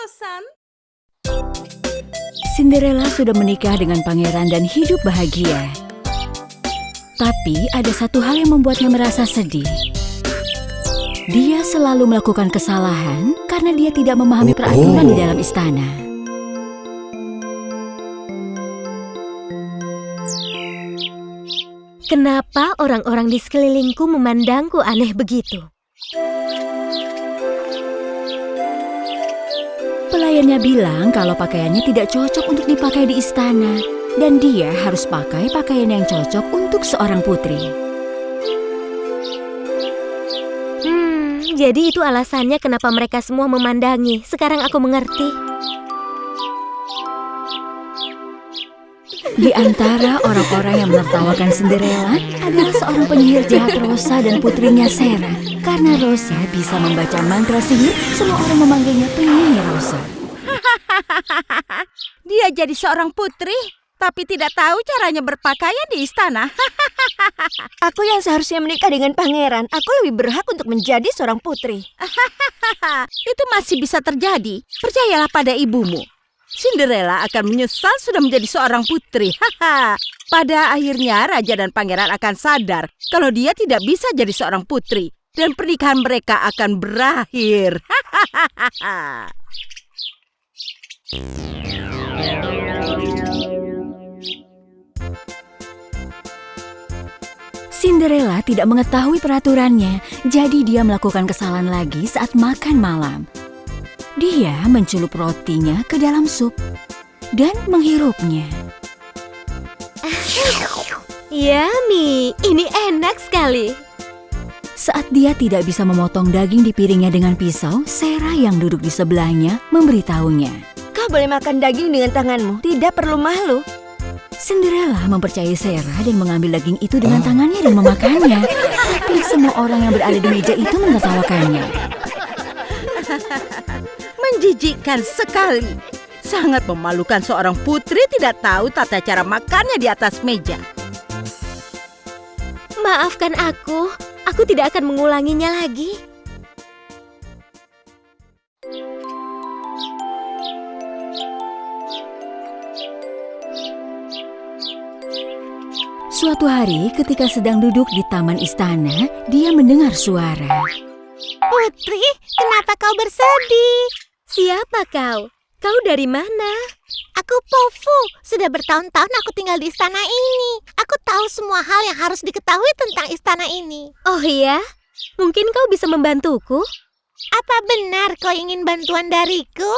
bosan. Cinderella sudah menikah dengan pangeran dan hidup bahagia. Tapi ada satu hal yang membuatnya merasa sedih. Dia selalu melakukan kesalahan karena dia tidak memahami peraturan di dalam istana. Kenapa orang-orang di sekelilingku memandangku aneh begitu? Pelayannya bilang kalau pakaiannya tidak cocok untuk dipakai di istana. Dan dia harus pakai pakaian yang cocok untuk seorang putri. Jadi itu alasannya kenapa mereka semua memandangi. Sekarang aku mengerti. Di antara orang-orang yang menertawakan Cinderella adalah seorang penyihir jahat Rosa dan putrinya Sarah. Karena Rosa bisa membaca mantra sihir, semua orang memanggilnya penyihir Rosa. Dia jadi seorang putri, tapi tidak tahu caranya berpakaian di istana. Aku yang seharusnya menikah dengan pangeran. Aku lebih berhak untuk menjadi seorang putri. Itu masih bisa terjadi. Percayalah pada ibumu. Cinderella akan menyesal sudah menjadi seorang putri. Pada akhirnya raja dan pangeran akan sadar kalau dia tidak bisa jadi seorang putri. Dan pernikahan mereka akan berakhir. Cinderella tidak mengetahui peraturannya, jadi dia melakukan kesalahan lagi saat makan malam. Dia mencelup rotinya ke dalam sup dan menghirupnya. Yummy, ini enak sekali. Saat dia tidak bisa memotong daging di piringnya dengan pisau, Sarah yang duduk di sebelahnya memberitahunya. Kau boleh makan daging dengan tanganmu, tidak perlu malu. Cinderella mempercayai Sarah dan mengambil daging itu dengan tangannya dan memakannya. Tapi semua orang yang berada di meja itu menertawakannya. Menjijikkan sekali. Sangat memalukan seorang putri tidak tahu tata cara makannya di atas meja. Maafkan aku tidak akan mengulanginya lagi. Suatu hari ketika sedang duduk di taman istana, dia mendengar suara. Putri, kenapa kau bersedih? Siapa kau? Kau dari mana? Aku Pofu. Sudah bertahun-tahun aku tinggal di istana ini. Aku tahu semua hal yang harus diketahui tentang istana ini. Oh iya? Mungkin kau bisa membantuku? Apa benar kau ingin bantuan dariku?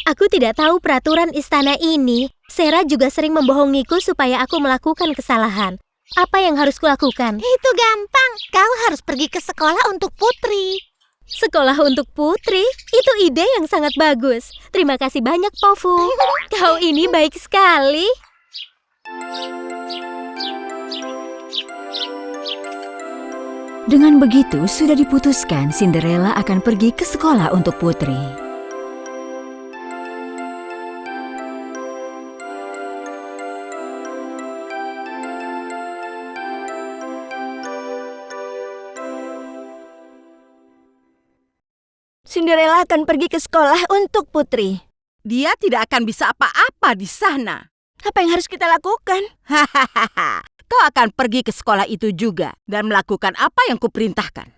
Aku tidak tahu peraturan istana ini. Sarah juga sering membohongiku supaya aku melakukan kesalahan. Apa yang harus kulakukan? Itu gampang. Kau harus pergi ke sekolah untuk putri. Sekolah untuk putri? Itu ide yang sangat bagus. Terima kasih banyak, Pofu. Kau ini baik sekali. Dengan begitu, sudah diputuskan Cinderella akan pergi ke sekolah untuk putri. Cinderella akan pergi ke sekolah untuk putri. Dia tidak akan bisa apa-apa di sana. Apa yang harus kita lakukan? Hahaha. Kau akan pergi ke sekolah itu juga dan melakukan apa yang kuperintahkan.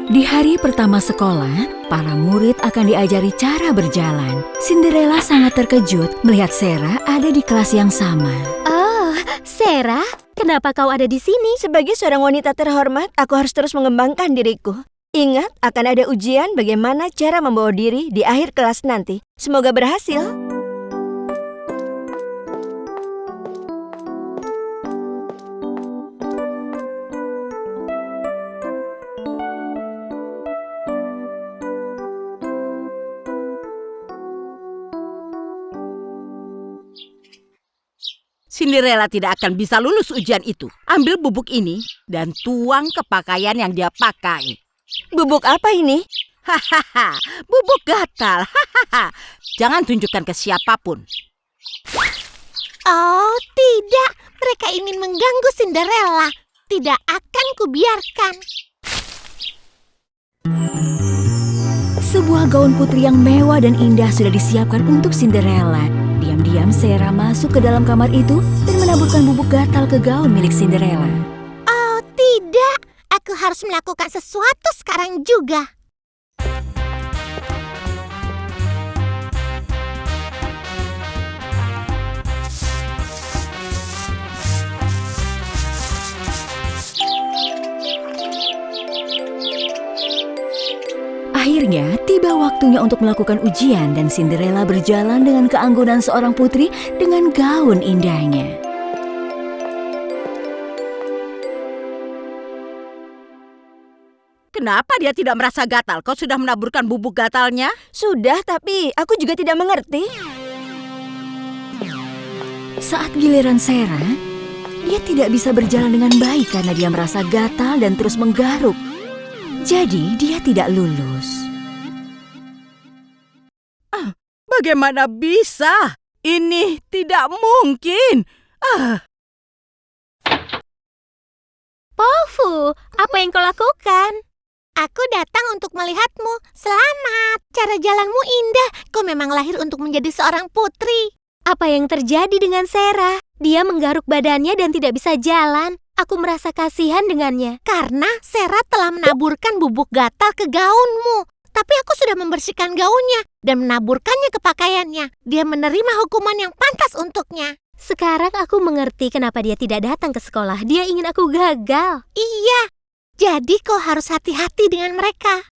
Di hari pertama sekolah, para murid akan diajari cara berjalan. Cinderella sangat terkejut melihat Sarah ada di kelas yang sama. Oh, Sarah, kenapa kau ada di sini? Sebagai seorang wanita terhormat, aku harus terus mengembangkan diriku. Ingat, akan ada ujian bagaimana cara membawa diri di akhir kelas nanti. Semoga berhasil. Cinderella tidak akan bisa lulus ujian itu. Ambil bubuk ini dan tuang ke pakaian yang dia pakai. Bubuk apa ini? Hahaha, bubuk gatal. Hahaha. Jangan tunjukkan ke siapapun. Oh, tidak. Mereka ingin mengganggu Cinderella. Tidak akan kubiarkan. Sebuah gaun putri yang mewah dan indah sudah disiapkan untuk Cinderella. Diam-diam Sarah masuk ke dalam kamar itu dan menaburkan bubuk gatal ke gaun milik Cinderella. Oh, tidak. Aku harus melakukan sesuatu sekarang juga. Akhirnya, tiba waktunya untuk melakukan ujian dan Cinderella berjalan dengan keanggunan seorang putri dengan gaun indahnya. Kenapa dia tidak merasa gatal? Kau sudah menaburkan bubuk gatalnya? Sudah, tapi aku juga tidak mengerti. Saat giliran Sarah, dia tidak bisa berjalan dengan baik karena dia merasa gatal dan terus menggaruk. Jadi, dia tidak lulus. Bagaimana bisa? Ini tidak mungkin. Pofu, apa yang kau lakukan? Aku datang untuk melihatmu. Selamat. Cara jalanmu indah. Kau memang lahir untuk menjadi seorang putri. Apa yang terjadi dengan Sarah? Dia menggaruk badannya dan tidak bisa jalan. Aku merasa kasihan dengannya. Karena Sarah telah menaburkan bubuk gatal ke gaunmu. Tapi aku sudah membersihkan gaunnya dan menaburkannya ke pakaiannya. Dia menerima hukuman yang pantas untuknya. Sekarang aku mengerti kenapa dia tidak datang ke sekolah. Dia ingin aku gagal. Iya, jadi kau harus hati-hati dengan mereka.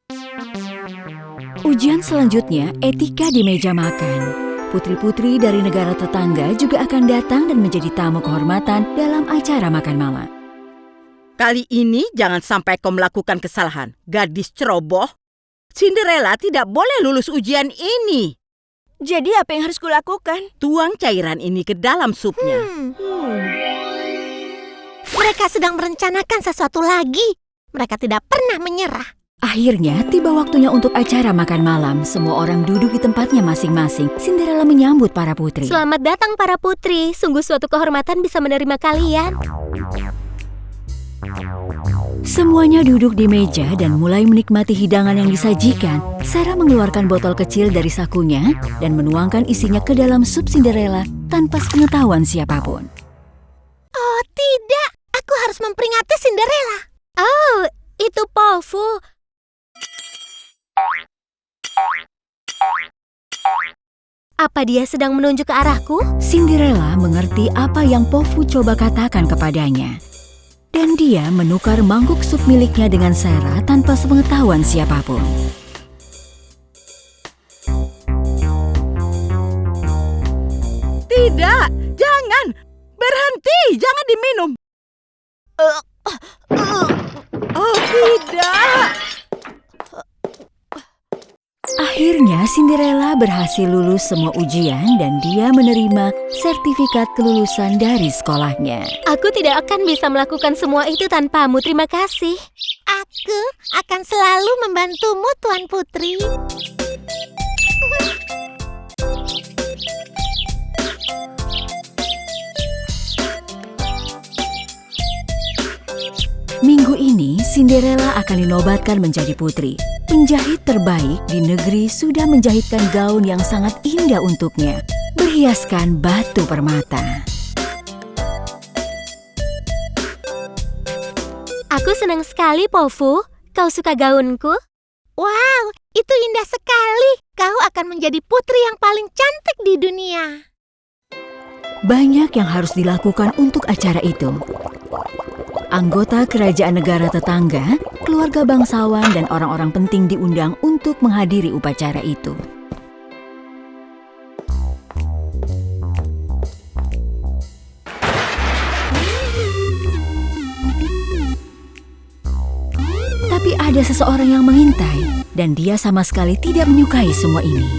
Ujian selanjutnya, etika di meja makan. Putri-putri dari negara tetangga juga akan datang dan menjadi tamu kehormatan dalam acara makan malam. Kali ini jangan sampai kau melakukan kesalahan. Gadis ceroboh. Cinderella tidak boleh lulus ujian ini. Jadi apa yang harus kulakukan? Tuang cairan ini ke dalam supnya. Mereka sedang merencanakan sesuatu lagi. Mereka tidak pernah menyerah. Akhirnya, tiba waktunya untuk acara makan malam. Semua orang duduk di tempatnya masing-masing. Cinderella menyambut para putri. Selamat datang para putri. Sungguh suatu kehormatan bisa menerima kalian. Semuanya duduk di meja dan mulai menikmati hidangan yang disajikan. Sarah mengeluarkan botol kecil dari sakunya dan menuangkan isinya ke dalam sup Cinderella tanpa sepengetahuan siapapun. Oh tidak, aku harus memperingati Cinderella. Oh, itu Pofu. Apa dia sedang menunjuk ke arahku? Cinderella mengerti apa yang Pofu coba katakan kepadanya. Dan dia menukar mangkuk sup miliknya dengan Sarah tanpa sepengetahuan siapapun. Tidak, jangan. Berhenti, jangan diminum. Oh tidak. Akhirnya Cinderella berhasil lulus semua ujian dan dia menerima sertifikat kelulusan dari sekolahnya. Aku tidak akan bisa melakukan semua itu tanpamu. Terima kasih. Aku akan selalu membantumu, Tuan Putri. Minggu ini, Cinderella akan dinobatkan menjadi putri. Penjahit terbaik di negeri sudah menjahitkan gaun yang sangat indah untuknya, berhiaskan batu permata. Aku senang sekali, Pofu. Kau suka gaunku? Wow, itu indah sekali. Kau akan menjadi putri yang paling cantik di dunia. Banyak yang harus dilakukan untuk acara itu. Anggota kerajaan negara tetangga, keluarga bangsawan, dan orang-orang penting diundang untuk menghadiri upacara itu. Tapi ada seseorang yang mengintai, dan dia sama sekali tidak menyukai semua ini.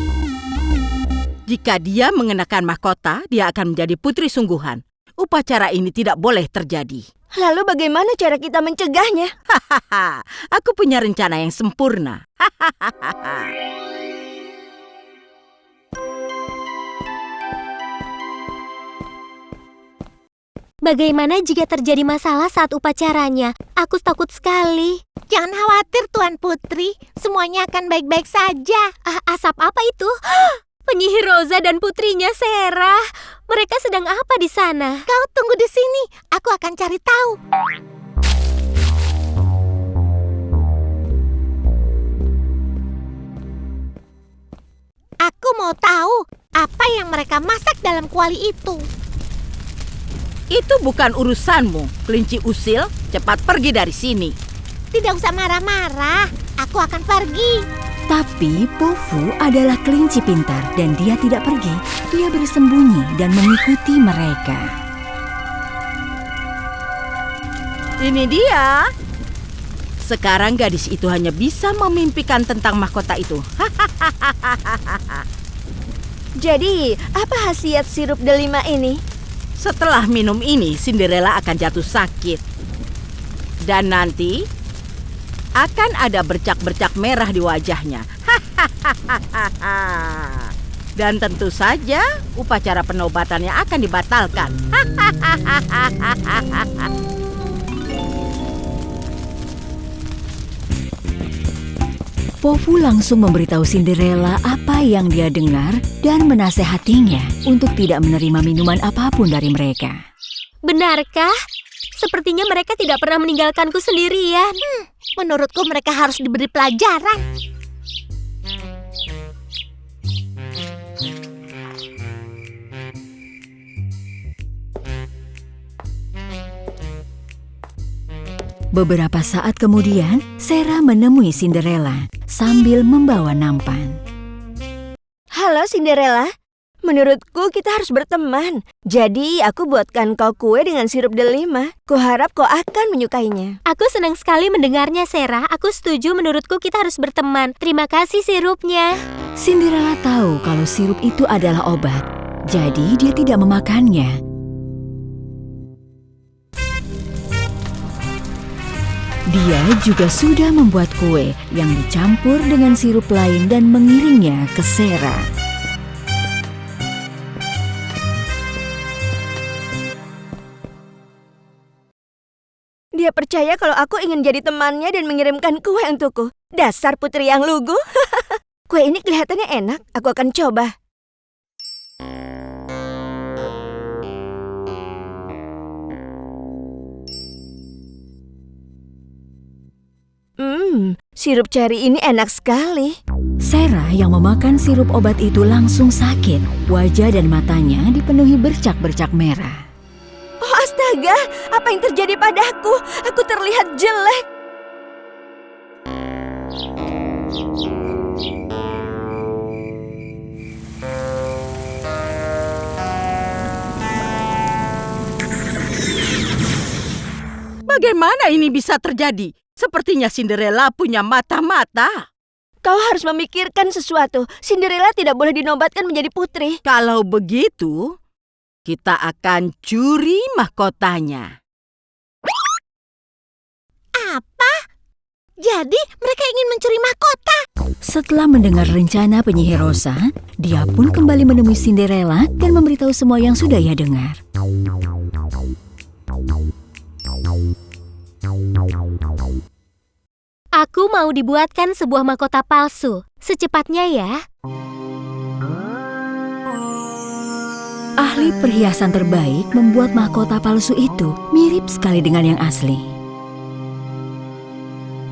Jika dia mengenakan mahkota, dia akan menjadi putri sungguhan. Upacara ini tidak boleh terjadi. Lalu bagaimana cara kita mencegahnya? Hahaha, aku punya rencana yang sempurna. Bagaimana jika terjadi masalah saat upacaranya? Aku takut sekali. Jangan khawatir, Tuan Putri. Semuanya akan baik-baik saja. Asap apa itu? Penyihir Rosa dan putrinya Sarah. Mereka sedang apa di sana? Kau tunggu di sini. Aku akan cari tahu. Aku mau tahu apa yang mereka masak dalam kuali itu. Itu bukan urusanmu, kelinci usil. Cepat pergi dari sini. Tidak usah marah-marah. Aku akan pergi. Tapi Pofu adalah kelinci pintar dan dia tidak pergi. Dia bersembunyi dan mengikuti mereka. Ini dia. Sekarang gadis itu hanya bisa memimpikan tentang mahkota itu. Jadi, apa khasiat sirup delima ini? Setelah minum ini, Cinderella akan jatuh sakit. Dan nanti akan ada bercak-bercak merah di wajahnya. Dan tentu saja upacara penobatannya akan dibatalkan. Pofu langsung memberitahu Cinderella apa yang dia dengar dan menasehatinya untuk tidak menerima minuman apapun dari mereka. Benarkah? Sepertinya mereka tidak pernah meninggalkanku sendirian. Menurutku mereka harus diberi pelajaran. Beberapa saat kemudian, Sarah menemui Cinderella sambil membawa nampan. Halo Cinderella, menurutku kita harus berteman. Jadi aku buatkan kau kue dengan sirup delima. Kuharap kau akan menyukainya. Aku senang sekali mendengarnya, Sarah. Aku setuju, menurutku kita harus berteman. Terima kasih sirupnya. Cinderella tahu kalau sirup itu adalah obat, jadi dia tidak memakannya. Dia juga sudah membuat kue yang dicampur dengan sirup lain dan mengirimnya ke Sarah. Dia percaya kalau aku ingin jadi temannya dan mengirimkan kue untukku. Dasar putri yang lugu. Kue ini kelihatannya enak, aku akan coba. Sirup ceri ini enak sekali. Sarah yang memakan sirup obat itu langsung sakit. Wajah dan matanya dipenuhi bercak-bercak merah. Oh astaga, apa yang terjadi padaku? Aku terlihat jelek. Bagaimana ini bisa terjadi? Sepertinya Cinderella punya mata-mata. Kau harus memikirkan sesuatu. Cinderella tidak boleh dinobatkan menjadi putri. Kalau begitu, kita akan curi mahkotanya. Apa? Jadi mereka ingin mencuri mahkota? Setelah mendengar rencana penyihir Rosa, dia pun kembali menemui Cinderella dan memberitahu semua yang sudah ia dengar. Aku mau dibuatkan sebuah mahkota palsu. Secepatnya ya. Ahli perhiasan terbaik membuat mahkota palsu itu mirip sekali dengan yang asli.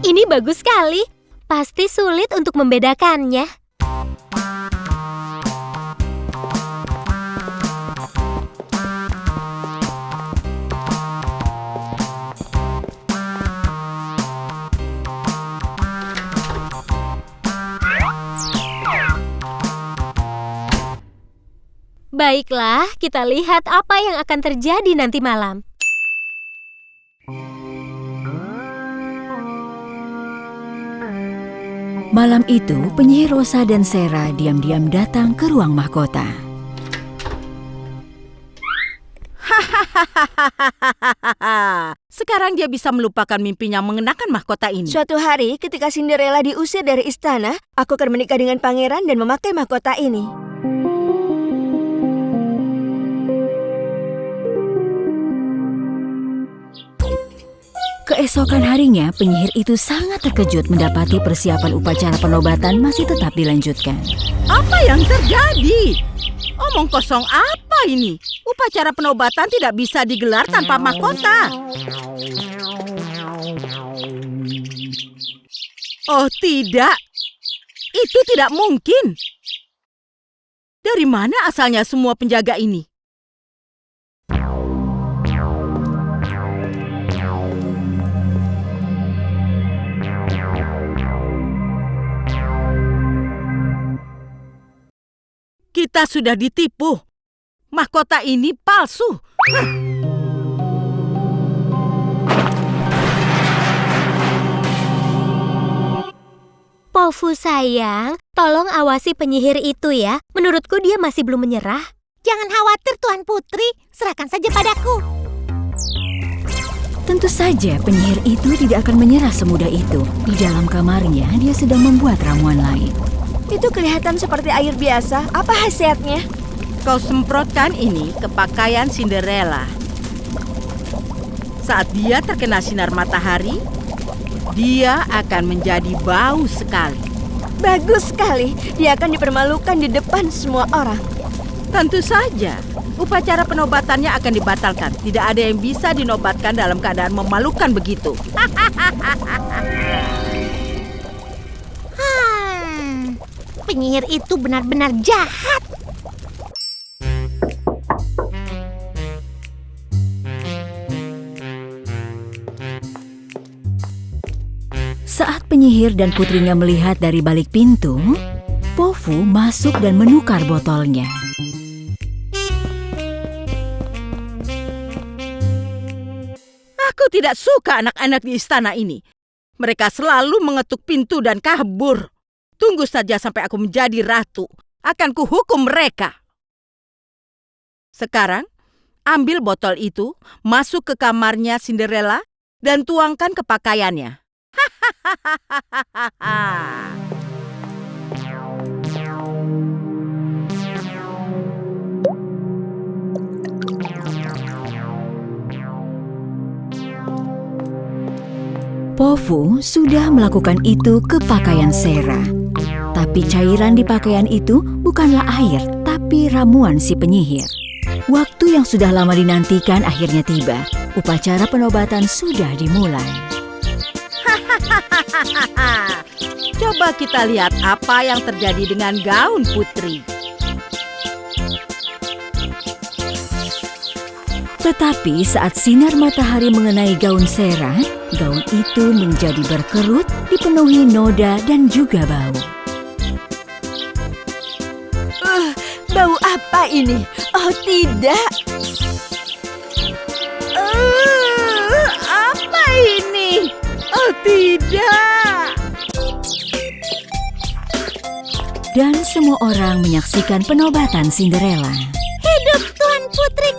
Ini bagus sekali. Pasti sulit untuk membedakannya. Baiklah, kita lihat apa yang akan terjadi nanti malam. Malam itu, penyihir Rosa dan Sarah diam-diam datang ke ruang mahkota. Sekarang dia bisa melupakan mimpinya mengenakan mahkota ini. Suatu hari ketika Cinderella diusir dari istana, aku akan menikah dengan pangeran dan memakai mahkota ini. Keesokan harinya, penyihir itu sangat terkejut mendapati persiapan upacara penobatan masih tetap dilanjutkan. Apa yang terjadi? Omong kosong apa ini? Upacara penobatan tidak bisa digelar tanpa mahkota. Oh tidak, itu tidak mungkin. Dari mana asalnya semua penjaga ini? Kita sudah ditipu. Mahkota ini palsu. Pofu sayang, tolong awasi penyihir itu ya. Menurutku dia masih belum menyerah. Jangan khawatir Tuan Putri, serahkan saja padaku. Tentu saja penyihir itu tidak akan menyerah semudah itu. Di dalam kamarnya, dia sedang membuat ramuan lain. Itu kelihatan seperti air biasa. Apa khasiatnya? Kau semprotkan ini ke pakaian Cinderella. Saat dia terkena sinar matahari, dia akan menjadi bau sekali. Bagus sekali. Dia akan dipermalukan di depan semua orang. Tentu saja, upacara penobatannya akan dibatalkan. Tidak ada yang bisa dinobatkan dalam keadaan memalukan begitu. Penyihir itu benar-benar jahat. Saat penyihir dan putrinya melihat dari balik pintu, Pofu masuk dan menukar botolnya. Aku tidak suka anak-anak di istana ini. Mereka selalu mengetuk pintu dan kabur. Tunggu saja sampai aku menjadi ratu. Akan kuhukum mereka. Sekarang, ambil botol itu, masuk ke kamarnya Cinderella, dan tuangkan ke pakaiannya. Pofu sudah melakukan itu ke pakaian Sera. Tapi cairan di pakaian itu bukanlah air, tapi ramuan si penyihir. Waktu yang sudah lama dinantikan akhirnya tiba. Upacara penobatan sudah dimulai. Coba kita lihat apa yang terjadi dengan gaun putri. Tetapi saat sinar matahari mengenai gaun Sera, gaun itu menjadi berkerut, dipenuhi noda dan juga bau. Bau apa ini? Oh tidak. Apa ini? Oh tidak. Dan semua orang menyaksikan penobatan Cinderella. Hidup Tuan Putri